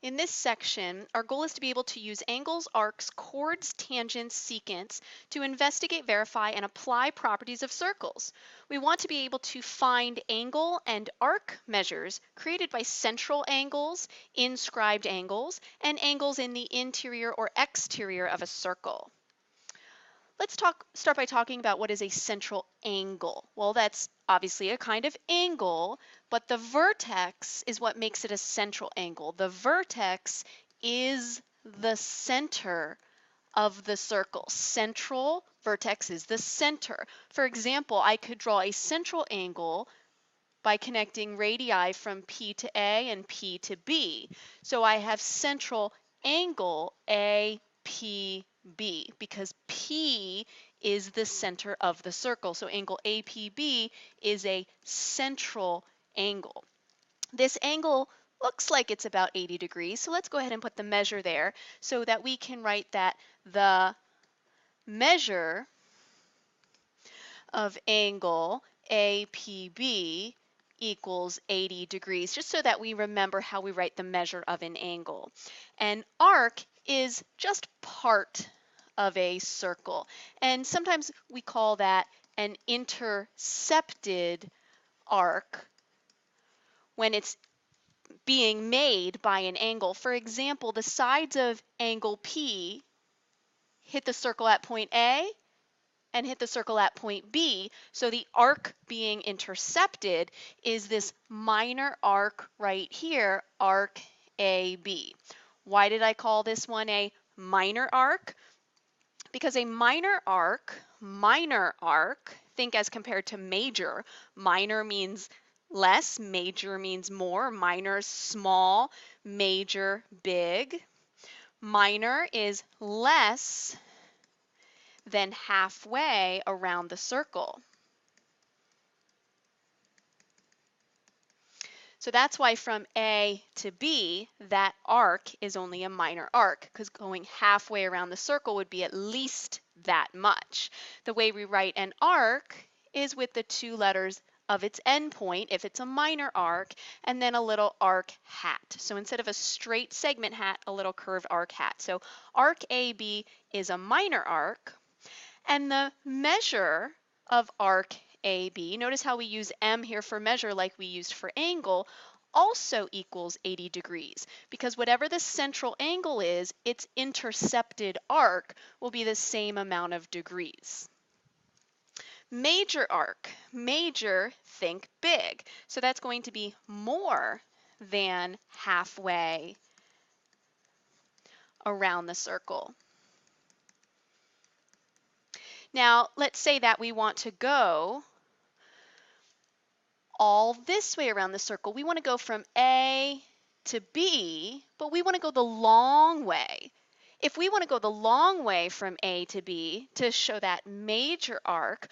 In this section, our goal is to be able to use angles, arcs, chords, tangents, secants to investigate, verify, and apply properties of circles. We want to be able to find angle and arc measures created by central angles, inscribed angles, and angles in the interior or exterior of a circle. Let's start by talking about what is a central angle. Well, that's obviously a kind of angle, but the vertex is what makes it a central angle. The vertex is the center of the circle. Central vertex is the center. For example, I could draw a central angle by connecting radii from P to A and P to B. So I have central angle APB because P is the center of the circle. So angle APB is a central angle. This angle looks like it's about 80 degrees. So let's go ahead and put the measure there so that we can write that the measure of angle APB equals 80 degrees, just so that we remember how we write the measure of an angle. An arc is just part of a circle, and sometimes we call that an intercepted arc when it's being made by an angle. For example, the sides of angle P hit the circle at point A and hit the circle at point B. So the arc being intercepted is this minor arc right here, arc AB. Why did I call this one a minor arc? Because a minor arc, think as compared to major. Minor means less, major means more. Minor, small, major, big. Minor is less than halfway around the circle. So that's why from A to B, that arc is only a minor arc, because going halfway around the circle would be at least that much. The way we write an arc is with the two letters of its endpoint, if it's a minor arc, and then a little arc hat. So instead of a straight segment hat, a little curved arc hat. So arc AB is a minor arc. And the measure of arc AB, notice how we use M here for measure like we used for angle, also equals 80 degrees, because whatever the central angle is, its intercepted arc will be the same amount of degrees. Major arc, major, think big. So that's going to be more than halfway around the circle. Now, let's say that we want to go all this way around the circle. We want to go from A to B, but we want to go the long way. If we want to go the long way from A to B to show that major arc,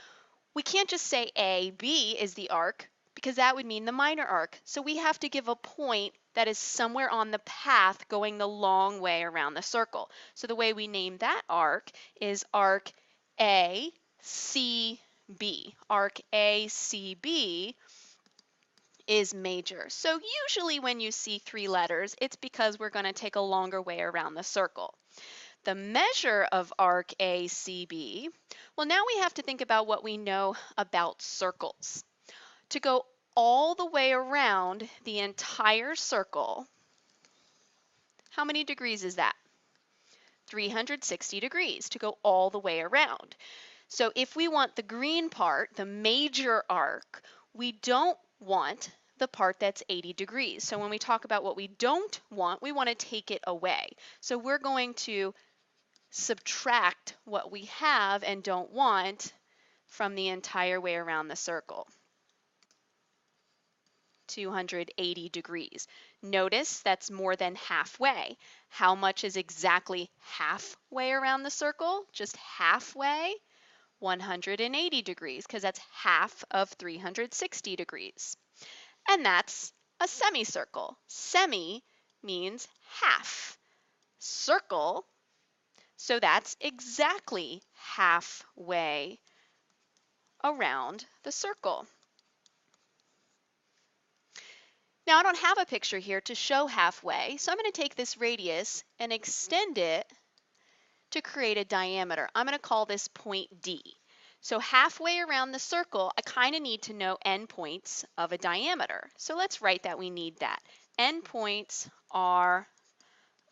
we can't just say AB is the arc, because that would mean the minor arc. So we have to give a point that is somewhere on the path going the long way around the circle. So the way we name that arc is arc ACB. Arc ACB is major. So usually when you see three letters, it's because we're going to take a longer way around the circle. The measure of arc ACB, well, now we have to think about what we know about circles. To go all the way around the entire circle, how many degrees is that? 360 degrees to go all the way around. So if we want the green part, the major arc, we don't want the part that's 80 degrees. So when we talk about what we don't want, we want to take it away. So we're going to subtract what we have and don't want from the entire way around the circle. 280 degrees. Notice that's more than halfway. How much is exactly halfway around the circle? Just halfway? 180 degrees, because that's half of 360 degrees. And that's a semicircle. Semi means half. Circle, so that's exactly halfway around the circle. Now I don't have a picture here to show halfway, so I'm going to take this radius and extend it to create a diameter. I'm going to call this point D. So halfway around the circle, I kind of need to know endpoints of a diameter. So let's write that we need that. Endpoints are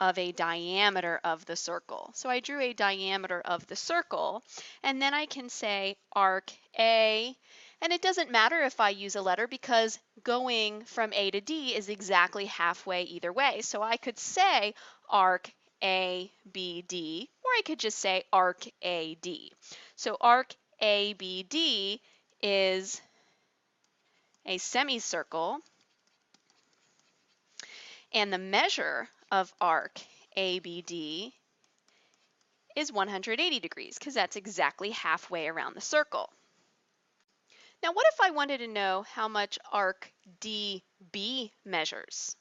of a diameter of the circle. So I drew a diameter of the circle, and then I can say arc A, and it doesn't matter if I use a letter because going from A to D is exactly halfway either way. So I could say arc ABD, or I could just say arc AD. So arc ABD is a semicircle, and the measure of arc ABD is 180 degrees because that's exactly halfway around the circle. Now what if I wanted to know how much arc DB measures?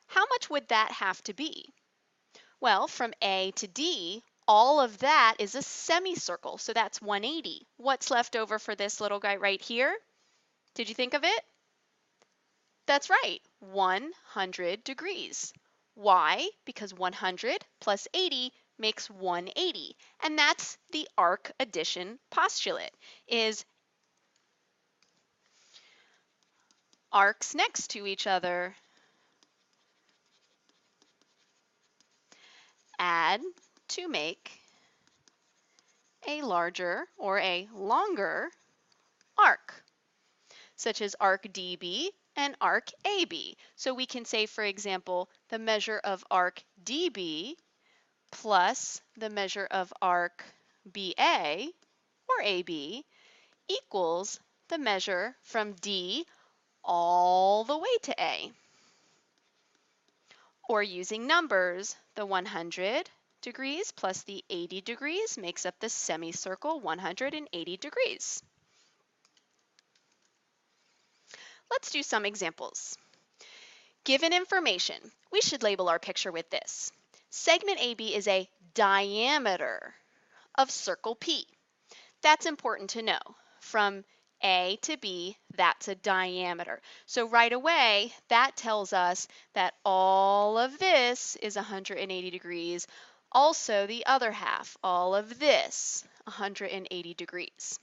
How much would that have to be? Well, from A to D, all of that is a semicircle, so that's 180. What's left over for this little guy right here? Did you think of it? That's right, 100 degrees. Why? Because 100 plus 80 makes 180. And that's the arc addition postulate, is arcs next to each other add to make a larger or a longer arc, such as arc DB and arc AB. So we can say, for example, the measure of arc DB plus the measure of arc BA or AB equals the measure from D all the way to A. Or using numbers, the 100 degrees plus the 80 degrees makes up the semicircle 180 degrees. Let's do some examples. Given information, we should label our picture with this. Segment AB is a diameter of circle P. That's important to know. From A to B, that's a diameter. So right away, that tells us that all of this is 180 degrees. Also, the other half, all of this, 180 degrees.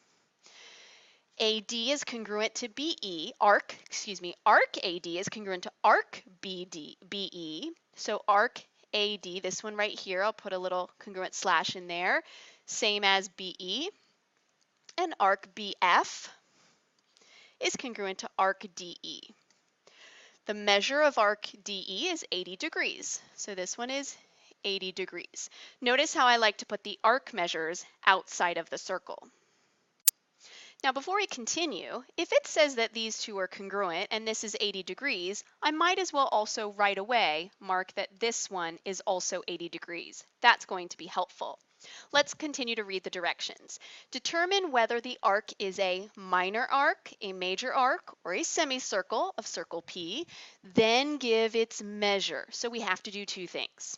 AD is congruent to BE, arc AD is congruent to arc BE. So arc AD, this one right here, I'll put a little congruent slash in there, same as BE. And arc BF is congruent to arc DE. The measure of arc DE is 80 degrees. So this one is 80 degrees. Notice how I like to put the arc measures outside of the circle. Now before we continue, if it says that these two are congruent and this is 80 degrees, I might as well also right away mark that this one is also 80 degrees. That's going to be helpful. Let's continue to read the directions. Determine whether the arc is a minor arc, a major arc, or a semicircle of circle P, then give its measure. So we have to do two things.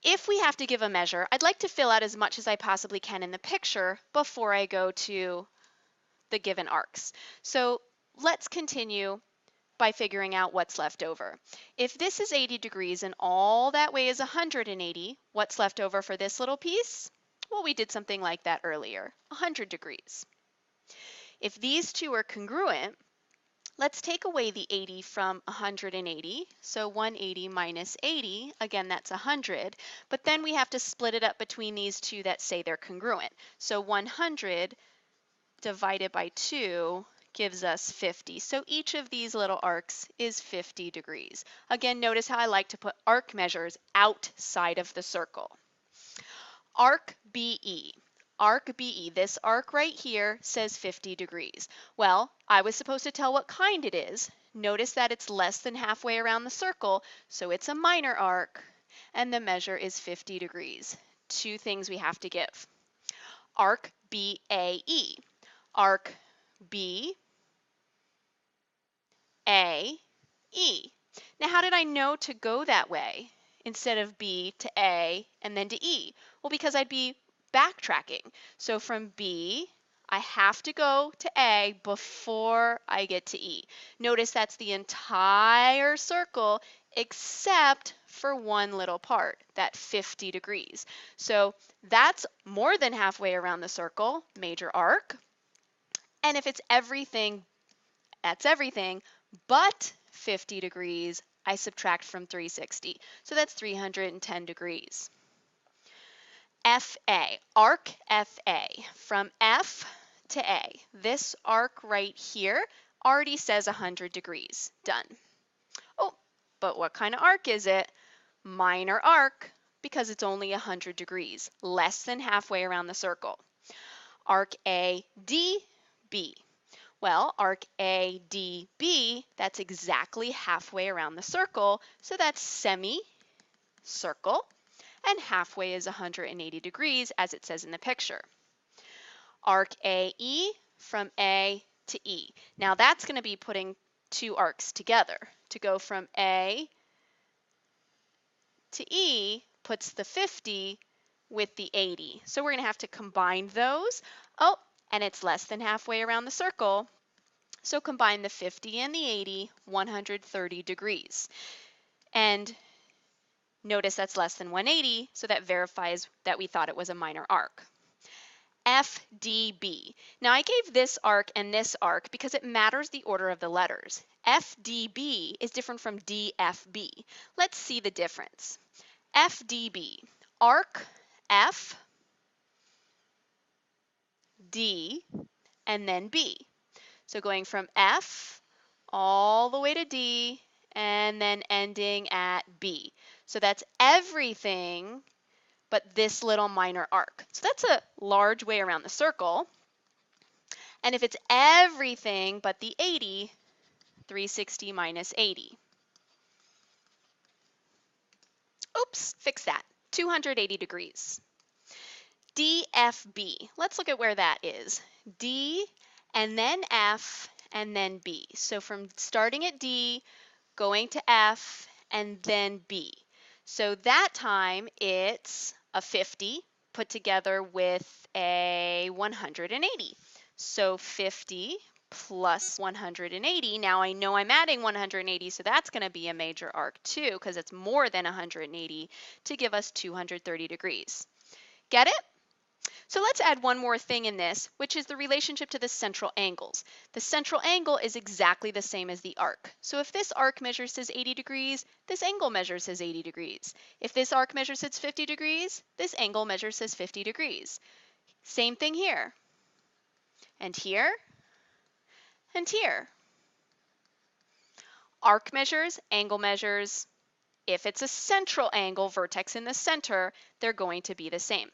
If we have to give a measure, I'd like to fill out as much as I possibly can in the picture before I go to the given arcs. So let's continue by figuring out what's left over. If this is 80 degrees and all that way is 180, what's left over for this little piece? Well, we did something like that earlier, 100 degrees. If these two are congruent, let's take away the 80 from 180. So 180 minus 80, again, that's 100. But then we have to split it up between these two that say they're congruent. So 100 divided by 2 gives us 50. So each of these little arcs is 50 degrees. Again, notice how I like to put arc measures outside of the circle. Arc BE. Arc BE, this arc right here says 50 degrees. Well, I was supposed to tell what kind it is. Notice that it's less than halfway around the circle, so it's a minor arc, and the measure is 50 degrees. Two things we have to give. Arc BAE. Arc BAE. Now, how did I know to go that way instead of B to A and then to E? Well, because I'd be backtracking. So from B, I have to go to A before I get to E. Notice that's the entire circle except for one little part, that 50 degrees. So that's more than halfway around the circle, major arc. And if it's everything, that's everything, but 50 degrees, I subtract from 360. So that's 310 degrees. FA, arc FA, from F to A. This arc right here already says 100 degrees. Done. Oh, but what kind of arc is it? Minor arc, because it's only 100 degrees, less than halfway around the circle. Arc ADB. Well, arc ADB, that's exactly halfway around the circle, so that's semicircle, and halfway is 180 degrees, as it says in the picture. Arc AE, from A to E. Now that's going to be putting two arcs together. To go from A to E puts the 50 with the 80. So we're going to have to combine those. Oh, and it's less than halfway around the circle. So combine the 50 and the 80, 130 degrees. And notice that's less than 180, so that verifies that we thought it was a minor arc. FDB. Now I gave this arc and this arc because it matters the order of the letters. FDB is different from DFB. Let's see the difference. FDB, arc F, D, and then B. So going from F all the way to D and then ending at B. So that's everything but this little minor arc. So that's a large way around the circle. And if it's everything but the 80, 360 minus 80. Oops, fix that. 280 degrees. DFB. Let's look at where that is. D and then F and then B. So from starting at D, going to F and then B. So that time it's a 50 put together with a 180. So 50 plus 180. Now I know I'm adding 180, so that's going to be a major arc too, because it's more than 180 to give us 230 degrees. Get it? So let's add one more thing in this, which is the relationship to the central angles. The central angle is exactly the same as the arc. So if this arc measures as 80 degrees, this angle measures as 80 degrees. If this arc measures as 50 degrees, this angle measures as 50 degrees. Same thing here. And here. And here. Arc measures, angle measures. If it's a central angle, vertex in the center, they're going to be the same.